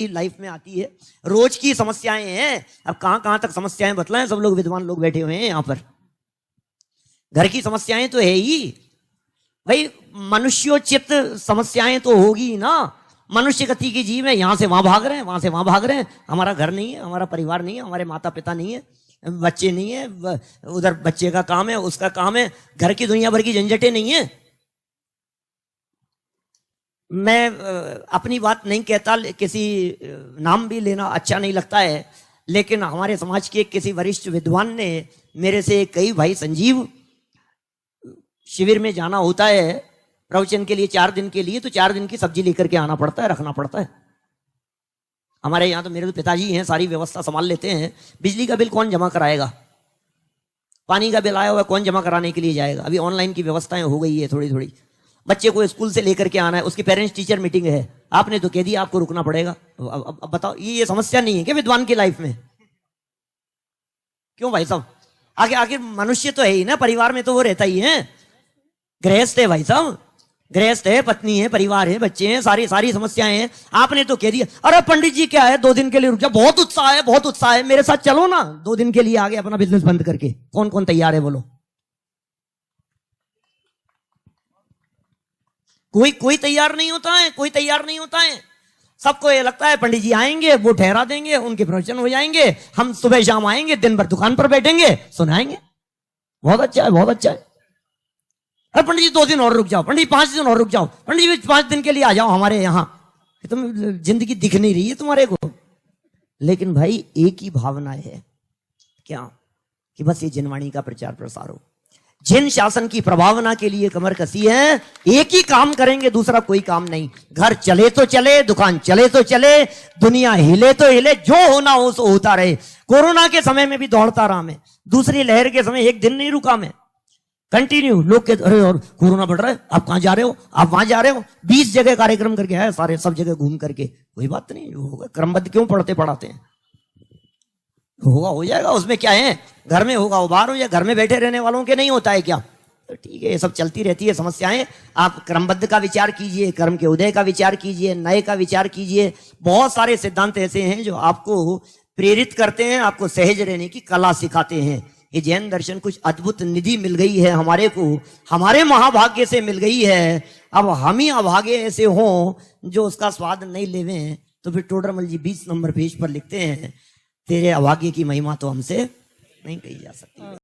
Life में आती है, रोज की समस्याएं हैं। अब कहां तक समस्याएं बतलाएं, सब लोग विद्वान लोग बैठे हुए हैं यहाँ पर। घर की समस्याएं तो है ही भाई, मनुष्योचित समस्याएं तो होगी ना। मनुष्य गति की जीव है, यहां से वहां भाग रहे हैं, वहां से वहां भाग रहे हैं। हमारा घर नहीं है, हमारा परिवार नहीं है, हमारे माता पिता नहीं है, बच्चे नहीं है, उधर बच्चे का काम है, उसका काम है, घर की दुनिया भर की झंझटें नहीं है। मैं अपनी बात नहीं कहता, किसी नाम भी लेना अच्छा नहीं लगता है, लेकिन हमारे समाज के किसी वरिष्ठ विद्वान ने मेरे से कई, भाई संजीव, शिविर में जाना होता है प्रवचन के लिए 4 दिन के लिए, तो 4 दिन की सब्जी लेकर के आना पड़ता है, रखना पड़ता है। हमारे यहाँ तो मेरे तो पिताजी हैं, सारी व्यवस्था संभाल लेते हैं। बिजली का बिल कौन जमा कराएगा, पानी का बिल आया हुआ कौन जमा कराने के लिए जाएगा। अभी ऑनलाइन की व्यवस्थाएं हो गई है थोड़ी थोड़ी। बच्चे को स्कूल से लेकर के आना है, उसकी पेरेंट्स टीचर मीटिंग है, आपने तो कह दिया आपको रुकना पड़ेगा। अब बताओ, ये समस्या नहीं है क्या विद्वान की लाइफ में? क्यों भाई साहब? आगे मनुष्य तो है ही ना, परिवार में तो वो रहता ही है, गृहस्थ है भाई साहब, गृहस्थ है, पत्नी है, परिवार है, बच्चे हैं, सारी समस्याएं हैं। आपने तो कह दिया अरे पंडित जी क्या है 2 दिन के लिए रुक जाओ, बहुत उत्साह है, बहुत उत्साह है, मेरे साथ चलो ना 2 दिन के लिए आगे अपना बिजनेस बंद करके। कौन कौन तैयार है बोलो? कोई तैयार नहीं होता है, कोई तैयार नहीं होता है। सबको ये लगता है पंडित जी आएंगे, वो ठहरा देंगे, उनके प्रवचन हो जाएंगे, हम सुबह शाम आएंगे, दिन भर दुकान पर बैठेंगे, सुनाएंगे, बहुत अच्छा है, बहुत अच्छा है। अरे पंडित जी 2 दिन और रुक जाओ, पंडित जी 5 दिन और रुक जाओ, पंडित जी 5 दिन के लिए आ जाओ हमारे यहाँ। तुम जिंदगी दिख नहीं रही है तुम्हारे को। लेकिन भाई एक ही भावना है क्या, कि बस ये जिनवाणी का प्रचार प्रसार हो। जिन शासन की प्रभावना के लिए कमर कसी है, एक ही काम करेंगे, दूसरा कोई काम नहीं। घर चले तो चले, दुकान चले तो चले, दुनिया हिले तो हिले, जो होना हो सो होता रहे। कोरोना के समय में भी दौड़ता रहा मैं, दूसरी लहर के समय एक दिन नहीं रुका मैं, कंटिन्यू। लोग के अरे और कोरोना बढ़ रहा है, आप कहां जा रहे हो, आप वहां जा रहे हो, 20 जगह कार्यक्रम करके आए, सारे सब जगह घूम करके। कोई बात नहीं, होगा क्रमबद्ध क्यों पढ़ाते हैं, होगा हो जाएगा, उसमें क्या है। घर में होगा वो बाहर हो, या घर में बैठे रहने वालों के नहीं होता है क्या? तो ठीक है, ये सब चलती रहती है समस्याएं। आप क्रमबद्ध का विचार कीजिए, कर्म के उदय का विचार कीजिए, नए का विचार कीजिए। बहुत सारे सिद्धांत ऐसे हैं जो आपको प्रेरित करते हैं, आपको सहज रहने की कला सिखाते हैं। ये जैन दर्शन कुछ अद्भुत निधि मिल गई है हमारे को, हमारे महाभाग्य से मिल गई है। अब हम ही अभागे ऐसे हों जो उसका स्वाद नहीं लेवे, तो फिर टोडरमल जी 20 नंबर पेज पर लिखते हैं, तेरे अभाग्य की महिमा तो हमसे नहीं कही जा सकती।